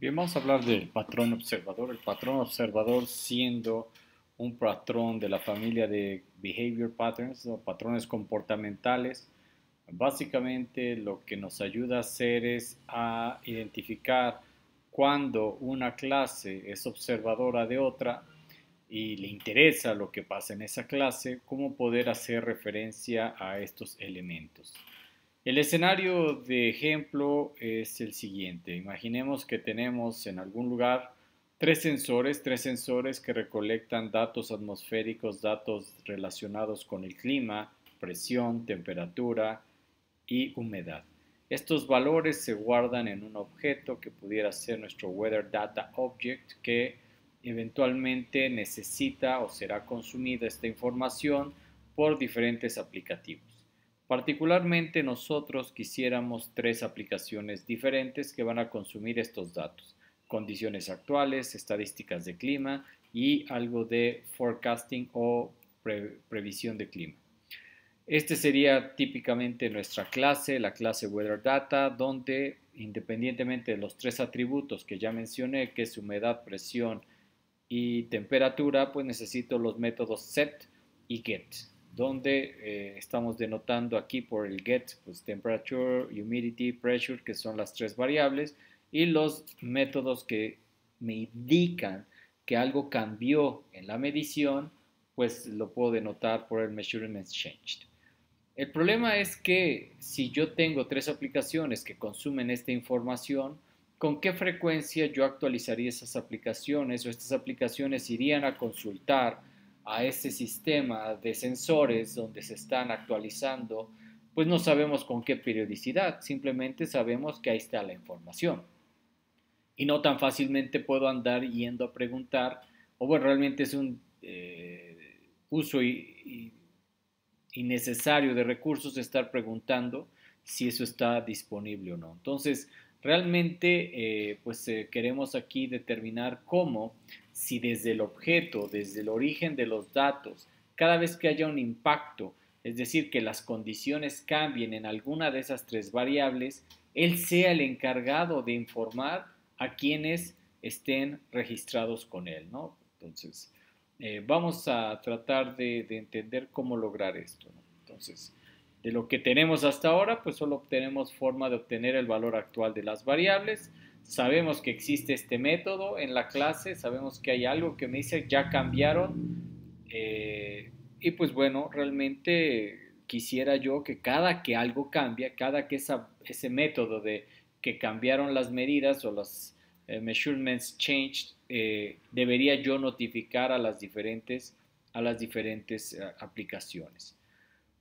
Bien, vamos a hablar del patrón observador. El patrón observador siendo un patrón de la familia de behavior patterns o patrones comportamentales. Básicamente lo que nos ayuda a hacer es a identificar cuando una clase es observadora de otra y le interesa lo que pasa en esa clase, cómo poder hacer referencia a estos elementos. El escenario de ejemplo es el siguiente. Imaginemos que tenemos en algún lugar tres sensores que recolectan datos atmosféricos, datos relacionados con el clima, presión, temperatura y humedad. Estos valores se guardan en un objeto que pudiera ser nuestro Weather Data Object, que eventualmente necesita o será consumida esta información por diferentes aplicativos. Particularmente nosotros quisiéramos tres aplicaciones diferentes que van a consumir estos datos: condiciones actuales, estadísticas de clima y algo de forecasting o previsión de clima. Este sería típicamente nuestra clase, la clase Weather Data, donde independientemente de los tres atributos que ya mencioné, que es humedad, presión y temperatura, pues necesito los métodos set y get, donde estamos denotando aquí por el get, pues temperature, humidity, pressure, que son las tres variables, y los métodos que me indican que algo cambió en la medición, pues lo puedo denotar por el measurements changed. El problema es que si yo tengo tres aplicaciones que consumen esta información, ¿con qué frecuencia yo actualizaría esas aplicaciones o estas aplicaciones irían a consultar a ese sistema de sensores donde se están actualizando? Pues no sabemos con qué periodicidad, simplemente sabemos que ahí está la información. Y no tan fácilmente puedo andar yendo a preguntar, o bueno, realmente es un uso innecesario de recursos estar preguntando si eso está disponible o no. Entonces, realmente, queremos aquí determinar cómo, si desde el objeto, desde el origen de los datos, cada vez que haya un impacto, es decir, que las condiciones cambien en alguna de esas tres variables, él sea el encargado de informar a quienes estén registrados con él, ¿no? Entonces, vamos a tratar de entender cómo lograr esto, ¿no? Entonces, de lo que tenemos hasta ahora, pues solo tenemos forma de obtener el valor actual de las variables. Sabemos que existe este método en la clase, sabemos que hay algo que me dice ya cambiaron, y pues bueno, realmente quisiera yo que cada que algo cambia, cada que ese método de que cambiaron las medidas o los measurements changed, debería yo notificar a las diferentes aplicaciones.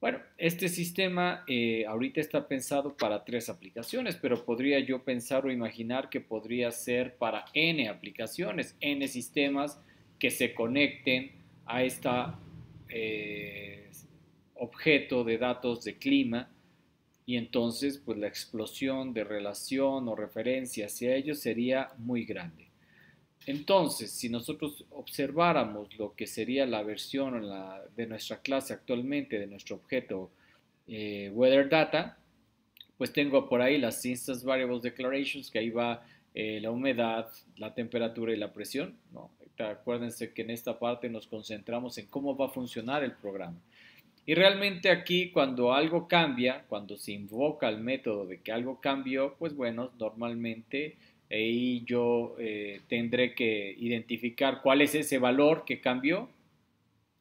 Bueno, este sistema ahorita está pensado para tres aplicaciones, pero podría yo pensar o imaginar que podría ser para n aplicaciones, n sistemas que se conecten a esta objeto de datos de clima, y entonces pues la explosión de relación o referencia hacia ellos sería muy grande. Entonces, si nosotros observáramos lo que sería la versión de nuestra clase actualmente, de nuestro objeto Weather Data, pues tengo por ahí las Instance Variables Declarations, que ahí va la humedad, la temperatura y la presión, ¿no? Acuérdense que en esta parte nos concentramos en cómo va a funcionar el programa. Y realmente aquí cuando algo cambia, cuando se invoca el método de que algo cambió, pues bueno, normalmente ahí yo tendré que identificar cuál es ese valor que cambió.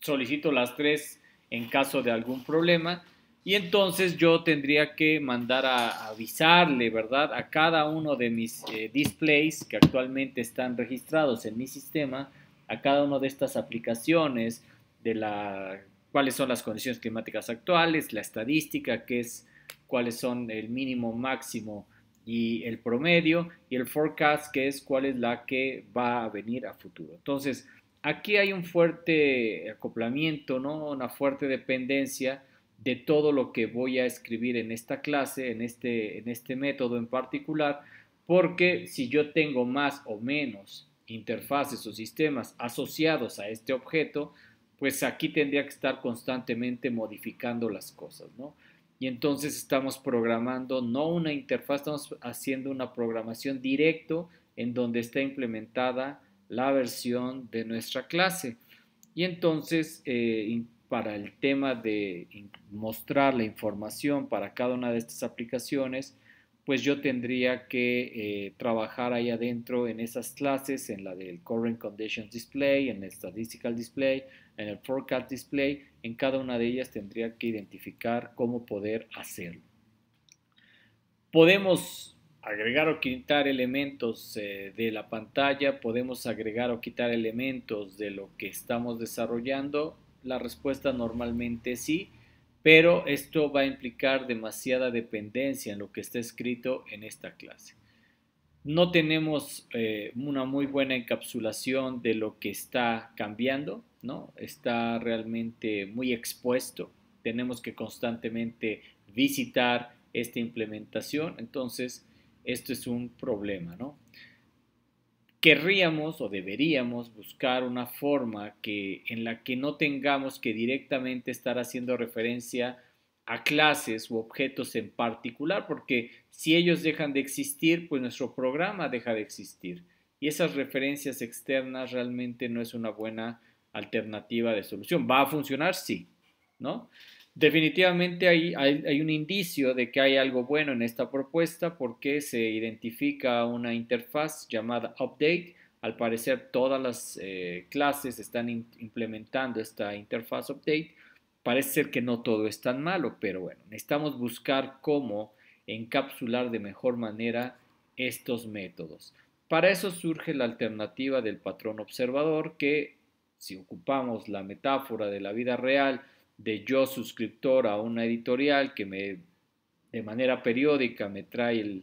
Solicito las tres en caso de algún problema y entonces yo tendría que mandar a avisarle, ¿verdad? A cada uno de mis displays que actualmente están registrados en mi sistema, a cada una de estas aplicaciones, de cuáles son las condiciones climáticas actuales, la estadística, que es cuáles son el mínimo, máximo y el promedio, y el forecast, que es cuál es la que va a venir a futuro. Entonces, aquí hay un fuerte acoplamiento, ¿no? Una fuerte dependencia de todo lo que voy a escribir en esta clase, en este método en particular, porque si yo tengo más o menos interfaces o sistemas asociados a este objeto, pues aquí tendría que estar constantemente modificando las cosas, ¿no? Y entonces estamos programando no una interfaz, estamos haciendo una programación directo en donde está implementada la versión de nuestra clase. Y entonces, para el tema de mostrar la información para cada una de estas aplicaciones, pues yo tendría que trabajar ahí adentro en esas clases, en la del Current Conditions Display, en el Statistical Display, en el Forecast Display. En cada una de ellas tendría que identificar cómo poder hacerlo. Podemos agregar o quitar elementos de la pantalla, podemos agregar o quitar elementos de lo que estamos desarrollando. La respuesta normalmente sí, pero esto va a implicar demasiada dependencia en lo que está escrito en esta clase. No tenemos una muy buena encapsulación de lo que está cambiando, ¿no? Está realmente muy expuesto. Tenemos que constantemente visitar esta implementación, entonces esto es un problema, ¿no? Querríamos o deberíamos buscar una forma en la que no tengamos que directamente estar haciendo referencia a clases u objetos en particular, porque si ellos dejan de existir, pues nuestro programa deja de existir. Y esas referencias externas realmente no es una buena alternativa de solución. ¿Va a funcionar? Sí, ¿no? Definitivamente hay un indicio de que hay algo bueno en esta propuesta porque se identifica una interfaz llamada Update. Al parecer todas las clases están implementando esta interfaz Update. Parece ser que no todo es tan malo, pero bueno, necesitamos buscar cómo encapsular de mejor manera estos métodos. Para eso surge la alternativa del patrón observador que, si ocupamos la metáfora de la vida real, de yo suscriptor a una editorial que de manera periódica me trae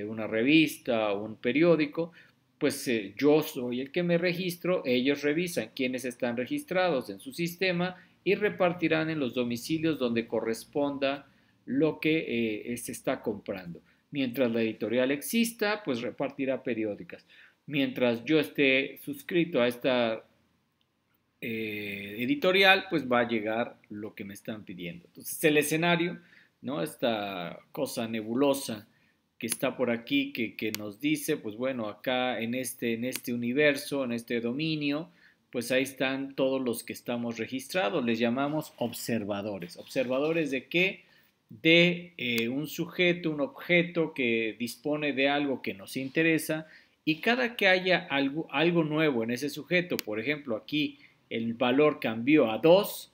una revista o un periódico, pues yo soy el que me registro, ellos revisan quiénes están registrados en su sistema y repartirán en los domicilios donde corresponda lo que se está comprando. Mientras la editorial exista, pues repartirá periódicas. Mientras yo esté suscrito a esta editorial, pues va a llegar lo que me están pidiendo. Entonces el escenario, ¿no? Esta cosa nebulosa que está por aquí, que nos dice, pues bueno, acá en este universo, en este dominio, pues ahí están todos los que estamos registrados, les llamamos observadores. ¿Observadores de qué? De un sujeto, un objeto que dispone de algo que nos interesa y cada que haya algo nuevo en ese sujeto, por ejemplo aquí el valor cambió a 2,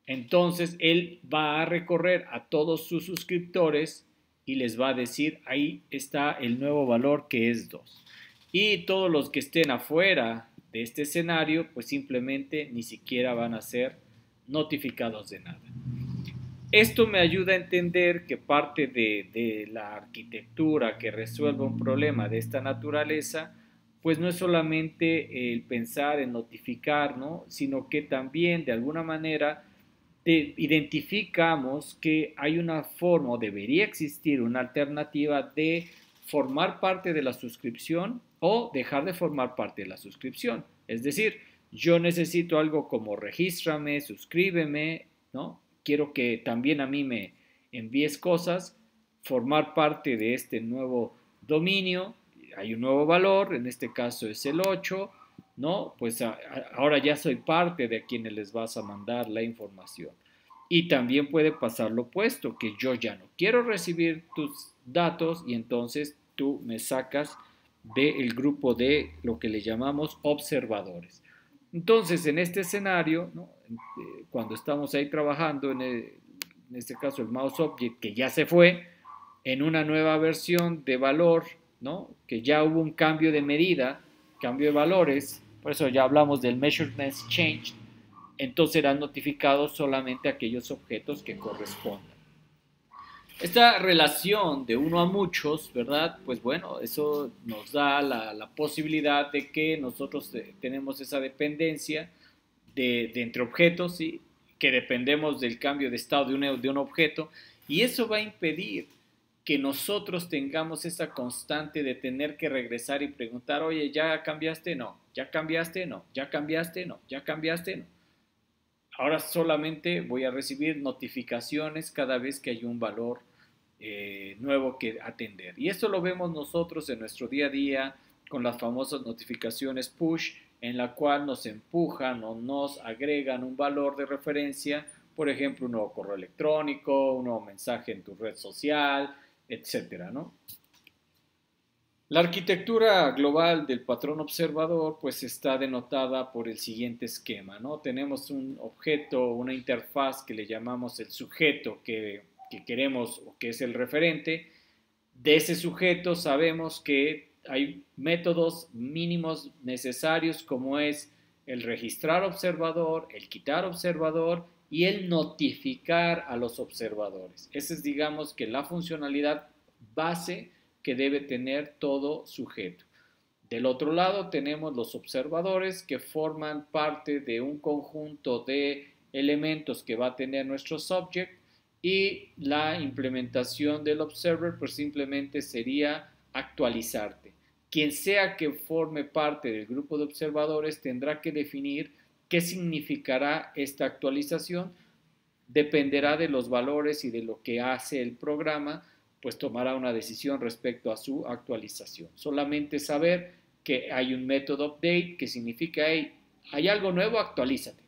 entonces él va a recorrer a todos sus suscriptores y les va a decir, ahí está el nuevo valor que es 2. Y todos los que estén afuera de este escenario, pues simplemente ni siquiera van a ser notificados de nada. Esto me ayuda a entender que parte de la arquitectura que resuelva un problema de esta naturaleza, pues no es solamente el pensar en notificar, ¿no? Sino que también de alguna manera identificamos que hay una forma o debería existir una alternativa de formar parte de la suscripción o dejar de formar parte de la suscripción. Es decir, yo necesito algo como regístrame, suscríbeme, ¿no? Quiero que también a mí me envíes cosas, formar parte de este nuevo dominio, hay un nuevo valor, en este caso es el 8, ¿no? Pues ahora ya soy parte de quienes les vas a mandar la información. Y también puede pasar lo opuesto, que yo ya no quiero recibir tus datos y entonces tú me sacas del grupo de lo que le llamamos observadores. Entonces, en este escenario, ¿no? Cuando estamos ahí trabajando, en este caso el mouse object, que ya se fue, en una nueva versión de valor, ¿no? Que ya hubo un cambio de medida, cambio de valores, por eso ya hablamos del measurement change, entonces serán notificados solamente aquellos objetos que correspondan. Esta relación de uno a muchos, ¿verdad? Pues bueno, eso nos da la posibilidad de que nosotros tenemos esa dependencia de entre objetos, ¿sí? Que dependemos del cambio de estado de un objeto, y eso va a impedir que nosotros tengamos esa constante de tener que regresar y preguntar, oye, ¿ya cambiaste? No, ¿ya cambiaste? No, ¿ya cambiaste? No, ¿ya cambiaste? No. Ahora solamente voy a recibir notificaciones cada vez que hay un valor nuevo que atender. Y esto lo vemos nosotros en nuestro día a día con las famosas notificaciones push, en la cual nos empujan o nos agregan un valor de referencia, por ejemplo, un nuevo correo electrónico, un nuevo mensaje en tu red social, etcétera, ¿no? La arquitectura global del patrón observador pues está denotada por el siguiente esquema, ¿no? Tenemos un objeto, una interfaz que le llamamos el sujeto que queremos o que es el referente. De ese sujeto sabemos que hay métodos mínimos necesarios como es el registrar observador, el quitar observador y el notificar a los observadores. Esa es, digamos, que la funcionalidad base que debe tener todo sujeto. Del otro lado tenemos los observadores que forman parte de un conjunto de elementos que va a tener nuestro subject y la implementación del observer pues simplemente sería actualizarte. Quien sea que forme parte del grupo de observadores tendrá que definir qué significará esta actualización, dependerá de los valores y de lo que hace el programa, pues tomará una decisión respecto a su actualización. Solamente saber que hay un método update que significa, hey, hay algo nuevo, actualízate.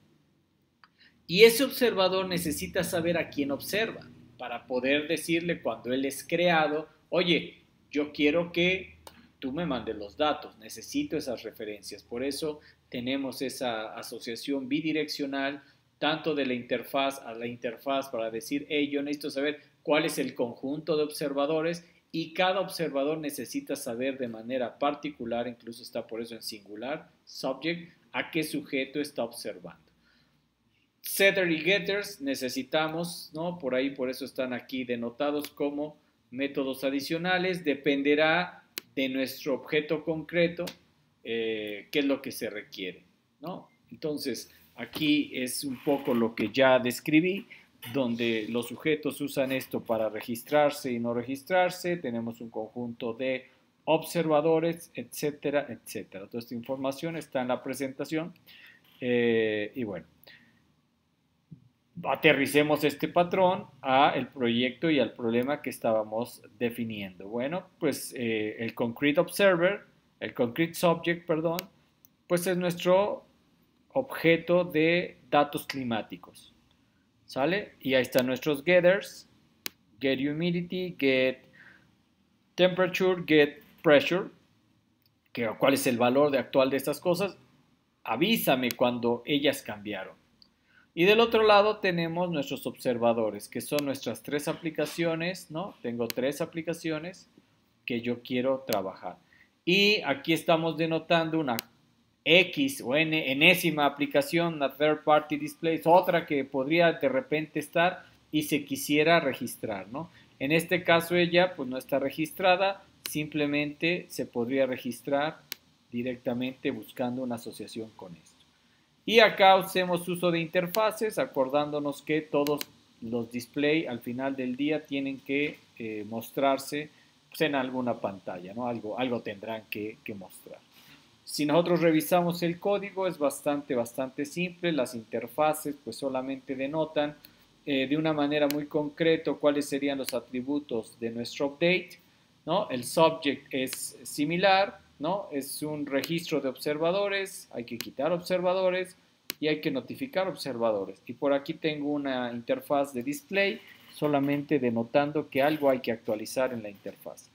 Y ese observador necesita saber a quién observa para poder decirle cuando él es creado, oye, yo quiero que tú me mandes los datos, necesito esas referencias. Por eso tenemos esa asociación bidireccional, tanto de la interfaz a la interfaz, para decir, hey, yo necesito saber cuál es el conjunto de observadores y cada observador necesita saber de manera particular, incluso está por eso en singular, subject, a qué sujeto está observando. Setter y getters necesitamos, ¿no? Por ahí, por eso están aquí denotados como métodos adicionales. Dependerá de nuestro objeto concreto qué es lo que se requiere, ¿no? Entonces, aquí es un poco lo que ya describí, donde los sujetos usan esto para registrarse y no registrarse. Tenemos un conjunto de observadores, etcétera, etcétera. Toda esta información está en la presentación. Y bueno, aterricemos este patrón a el proyecto y al problema que estábamos definiendo. Bueno, pues el concrete observer, el concrete subject, perdón, pues es nuestro objeto de datos climáticos. ¿Sale? Y ahí están nuestros getters, get humidity, get temperature, get pressure, que cuál es el valor actual de estas cosas. Avísame cuando ellas cambiaron. Y del otro lado tenemos nuestros observadores, que son nuestras tres aplicaciones, ¿no? Tengo tres aplicaciones que yo quiero trabajar. Y aquí estamos denotando una X o enésima aplicación, una third party display, es otra que podría de repente estar y se quisiera registrar, ¿no? En este caso ella pues no está registrada, simplemente se podría registrar directamente buscando una asociación con esto. Y acá hacemos uso de interfaces, acordándonos que todos los display al final del día tienen que mostrarse pues, en alguna pantalla, ¿no? Algo tendrán que mostrar. Si nosotros revisamos el código es bastante simple. Las interfaces pues solamente denotan de una manera muy concreta cuáles serían los atributos de nuestro update, ¿no? El subject es similar, ¿no? Es un registro de observadores, hay que quitar observadores y hay que notificar observadores. Y por aquí tengo una interfaz de display solamente denotando que algo hay que actualizar en la interfaz.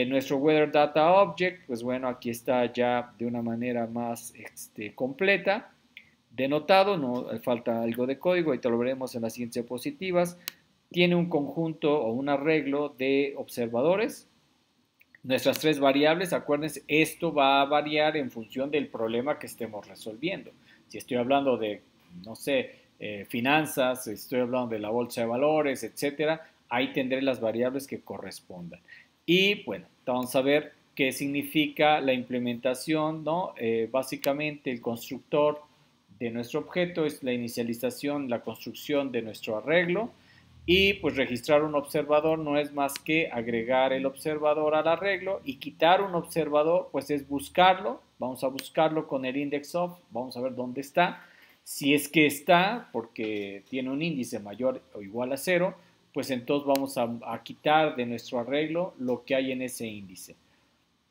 Nuestro Weather Data Object, pues bueno, aquí está ya de una manera más completa, denotado, no falta algo de código, ahorita lo veremos en las siguientes diapositivas. Tiene un conjunto o un arreglo de observadores. Nuestras tres variables, acuérdense, esto va a variar en función del problema que estemos resolviendo. Si estoy hablando de, no sé, finanzas, estoy hablando de la bolsa de valores, etcétera, ahí tendré las variables que correspondan. Y bueno, vamos a ver qué significa la implementación, ¿no? Básicamente el constructor de nuestro objeto es la inicialización, la construcción de nuestro arreglo. Y pues registrar un observador no es más que agregar el observador al arreglo, y quitar un observador pues es buscarlo. Vamos a buscarlo con el index of, vamos a ver dónde está. Si es que está, porque tiene un índice mayor o igual a 0, pues entonces vamos a quitar de nuestro arreglo lo que hay en ese índice.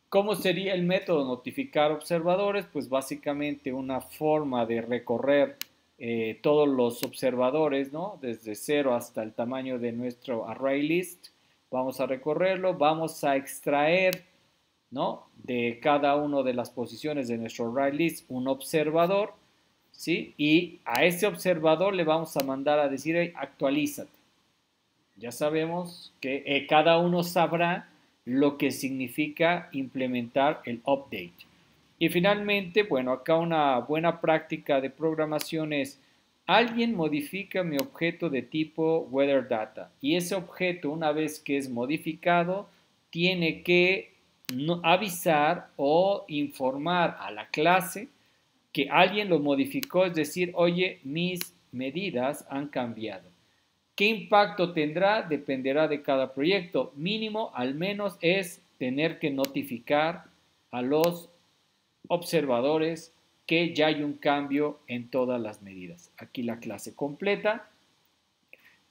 ¿Cómo sería el método notificar observadores? Pues básicamente una forma de recorrer todos los observadores, ¿no? Desde 0 hasta el tamaño de nuestro array list. Vamos a recorrerlo, vamos a extraer, ¿no? De cada una de las posiciones de nuestro array list un observador, ¿sí? Y a ese observador le vamos a mandar a decir, hey, actualízate. Ya sabemos que cada uno sabrá lo que significa implementar el update. Y finalmente, bueno, acá una buena práctica de programación es, alguien modifica mi objeto de tipo weather_data y ese objeto, una vez que es modificado, tiene que avisar o informar a la clase que alguien lo modificó, es decir, oye, mis medidas han cambiado. ¿Qué impacto tendrá? Dependerá de cada proyecto. Mínimo, al menos, es tener que notificar a los observadores que ya hay un cambio en todas las medidas. Aquí la clase completa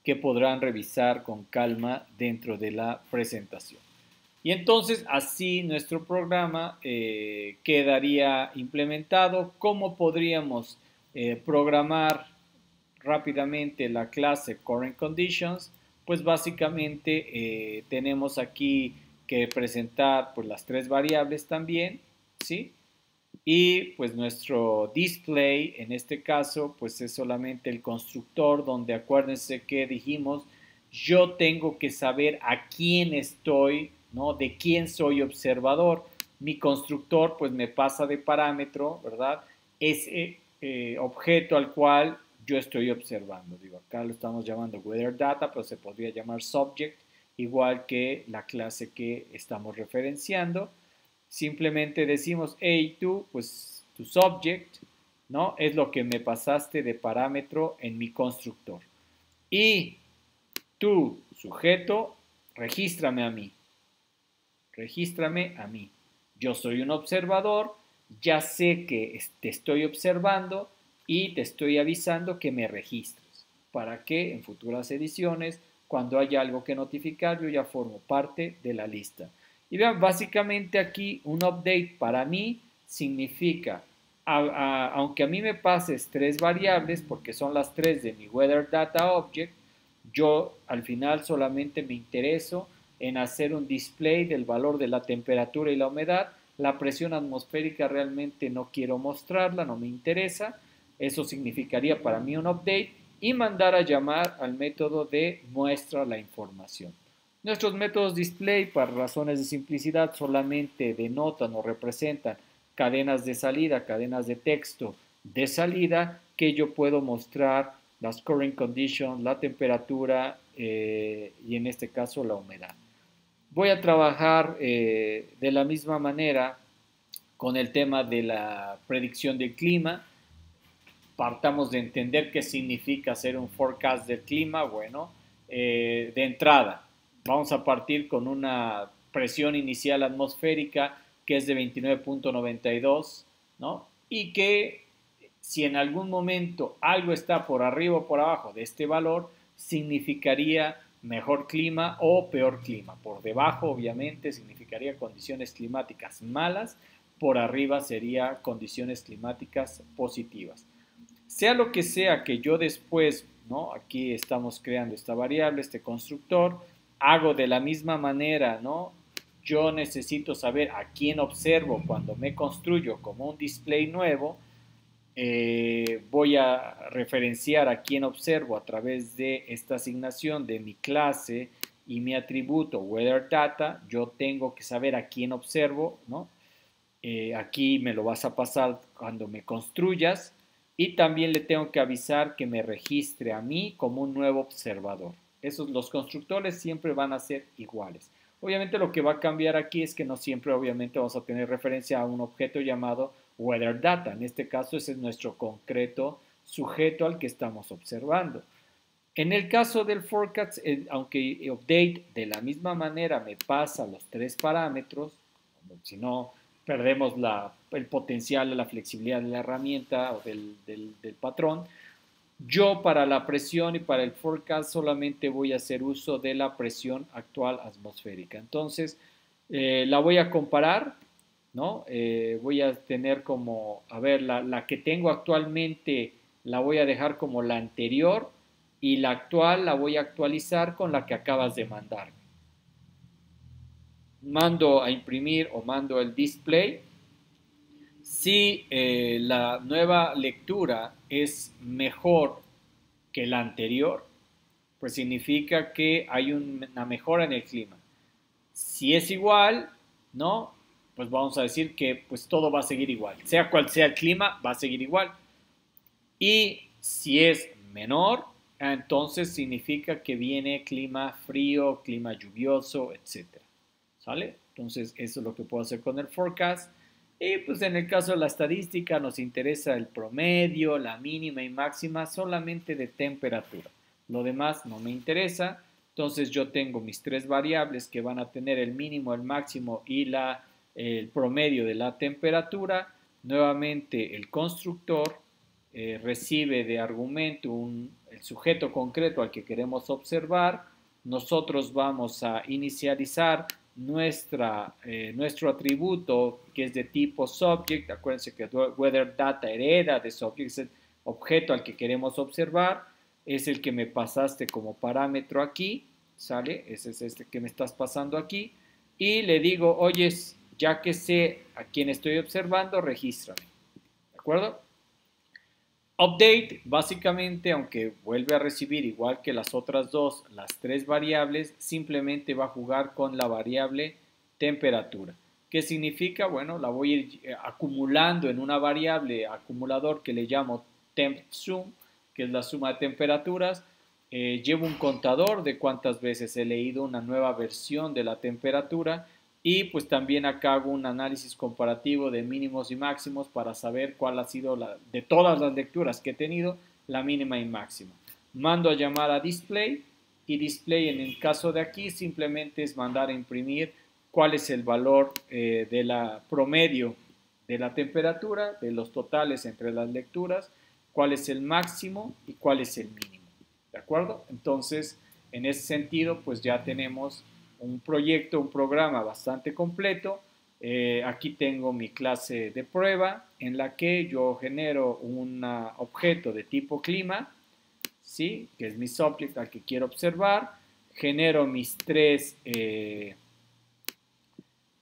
que podrán revisar con calma dentro de la presentación. Y entonces así nuestro programa quedaría implementado. ¿Cómo podríamos programar rápidamente la clase Current Conditions? Pues básicamente tenemos aquí que presentar pues, las tres variables también, ¿sí? Y pues nuestro display en este caso pues es solamente el constructor donde acuérdense que dijimos yo tengo que saber a quién estoy, ¿no? De quién soy observador. Mi constructor pues me pasa de parámetro, ¿verdad? Ese objeto al cual yo estoy observando. Digo, acá lo estamos llamando weather_data, pero se podría llamar subject, igual que la clase que estamos referenciando. Simplemente decimos, hey, tú, pues tu subject, ¿no? Es lo que me pasaste de parámetro en mi constructor. Y tu sujeto, regístrame a mí. Regístrame a mí. Yo soy un observador, ya sé que te estoy observando y te estoy avisando que me registres para que en futuras ediciones, cuando haya algo que notificar, yo ya formo parte de la lista. Y vean, básicamente aquí un update para mí significa, aunque a mí me pases tres variables, porque son las tres de mi weather_data_object, yo al final solamente me intereso en hacer un display del valor de la temperatura y la humedad. La presión atmosférica realmente no quiero mostrarla, no me interesa. Eso significaría para mí un update y mandar a llamar al método de muestra la información. Nuestros métodos display, para razones de simplicidad, solamente denotan o representan cadenas de salida, cadenas de texto de salida que yo puedo mostrar las current conditions, la temperatura y en este caso la humedad. Voy a trabajar de la misma manera con el tema de la predicción del clima. Partamos de entender qué significa hacer un forecast del clima. Bueno, de entrada, vamos a partir con una presión inicial atmosférica que es de 29.92, ¿no? Y que si en algún momento algo está por arriba o por abajo de este valor, significaría mejor clima o peor clima. Por debajo, obviamente, significaría condiciones climáticas malas. Por arriba sería condiciones climáticas positivas. Sea lo que sea que yo después, ¿no? Aquí estamos creando esta variable, este constructor, hago de la misma manera, ¿no? Yo necesito saber a quién observo cuando me construyo como un display nuevo. Voy a referenciar a quién observo a través de esta asignación de mi clase y mi atributo weather_data. Yo tengo que saber a quién observo, ¿no? Aquí me lo vas a pasar cuando me construyas y también le tengo que avisar que me registre a mí como un nuevo observador. Los constructores siempre van a ser iguales. Obviamente lo que va a cambiar aquí es que no siempre obviamente vamos a tener referencia a un objeto llamado weather_data. En este caso ese es nuestro concreto sujeto al que estamos observando. En el caso del forecast, aunque update de la misma manera me pasa los tres parámetros, si no perdemos el potencial de la flexibilidad de la herramienta o del patrón, Yo para la presión y para el forecast solamente voy a hacer uso de la presión actual atmosférica. Entonces, la voy a comparar, ¿no? Voy a tener como, a ver, la que tengo actualmente la voy a dejar como la anterior y la actual la voy a actualizar con la que acabas de mandar. Mando a imprimir o mando el display. Si la nueva lectura es mejor que la anterior, pues significa que hay una mejora en el clima. Si es igual, ¿no? Pues vamos a decir que pues todo va a seguir igual. Sea cual sea el clima, va a seguir igual. Y si es menor, entonces significa que viene clima frío, clima lluvioso, etcétera. ¿Sale? Entonces eso es lo que puedo hacer con el forecast. Y pues en el caso de la estadística nos interesa el promedio, la mínima y máxima solamente de temperatura. Lo demás no me interesa. Entonces yo tengo mis tres variables que van a tener el mínimo, el máximo y el promedio de la temperatura. Nuevamente el constructor recibe de argumento el sujeto concreto al que queremos observar. Nosotros vamos a inicializar nuestro atributo que es de tipo subject. Acuérdense que weather data hereda de subject, es el objeto al que queremos observar, es el que me pasaste como parámetro aquí, ¿sale? Ese es este que me estás pasando aquí. Y le digo, oye, ya que sé a quién estoy observando, regístrame. ¿De acuerdo? Update, básicamente, aunque vuelve a recibir igual que las otras dos, las tres variables, simplemente va a jugar con la variable temperatura. ¿Qué significa? Bueno, la voy a ir acumulando en una variable acumulador que le llamo tempSum, que es la suma de temperaturas. Llevo un contador de cuántas veces he leído una nueva versión de la temperatura y pues también acá hago un análisis comparativo de mínimos y máximos para saber cuál ha sido de todas las lecturas que he tenido, la mínima y máxima. Mando a llamar a display y display en el caso de aquí simplemente es mandar a imprimir cuál es el valor de la promedio de la temperatura, de los totales entre las lecturas, cuál es el máximo y cuál es el mínimo. ¿De acuerdo? Entonces, en ese sentido, pues ya tenemos un proyecto, un programa bastante completo. Aquí tengo mi clase de prueba en la que yo genero un objeto de tipo clima, ¿sí? Que es mi subject al que quiero observar. Genero mis tres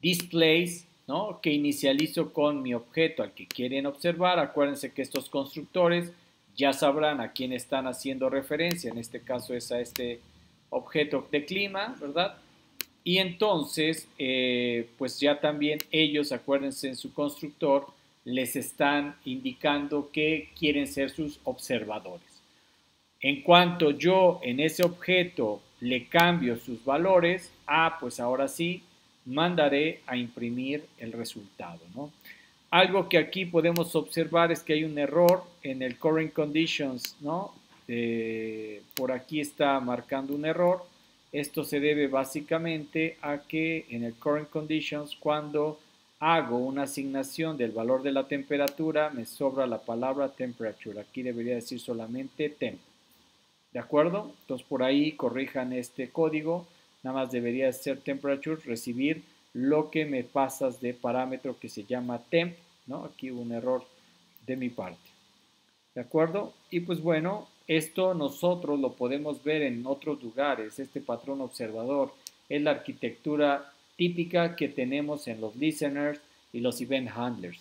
displays, ¿no? Que inicializo con mi objeto al que quieren observar. Acuérdense que estos constructores ya sabrán a quién están haciendo referencia. En este caso es a este objeto de clima, ¿verdad? Y entonces, pues ya también ellos, acuérdense en su constructor, les están indicando que quieren ser sus observadores. En cuanto yo en ese objeto le cambio sus valores, pues ahora sí mandaré a imprimir el resultado, ¿no? Algo que aquí podemos observar es que hay un error en el current conditions, ¿no? Por aquí está marcando un error. Esto se debe básicamente a que en el current conditions, cuando hago una asignación del valor de la temperatura, me sobra la palabra temperature. Aquí debería decir solamente temp. ¿De acuerdo? Entonces por ahí corrijan este código. Nada más debería ser temperature, recibir lo que me pasas de parámetro que se llama temp, ¿no? Aquí hubo un error de mi parte. ¿De acuerdo? Y pues bueno, esto nosotros lo podemos ver en otros lugares. Este patrón observador es la arquitectura típica que tenemos en los listeners y los event handlers.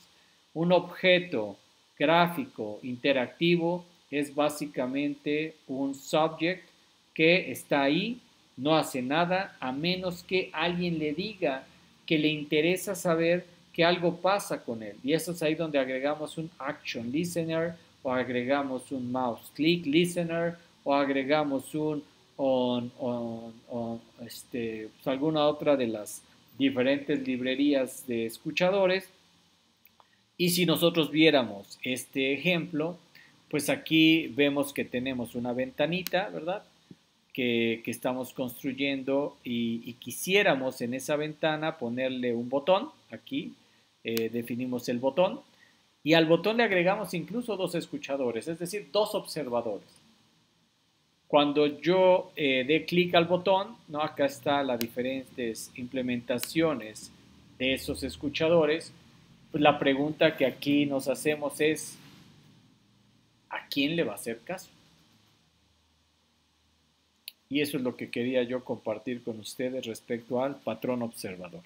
Un objeto gráfico interactivo es básicamente un subject que está ahí, no hace nada, a menos que alguien le diga que le interesa saber que algo pasa con él. Y eso es ahí donde agregamos un action listener, o agregamos un mouse click listener, o agregamos alguna otra de las diferentes librerías de escuchadores. Y si nosotros viéramos este ejemplo, pues aquí vemos que tenemos una ventanita, ¿verdad? Que estamos construyendo y quisiéramos en esa ventana ponerle un botón, aquí definimos el botón, Y al botón le agregamos incluso dos escuchadores, es decir, dos observadores. Cuando yo dé clic al botón, ¿no? Acá están las diferentes implementaciones de esos escuchadores. Pues la pregunta que aquí nos hacemos es, ¿a quién le va a hacer caso? Y eso es lo que quería yo compartir con ustedes respecto al patrón observador.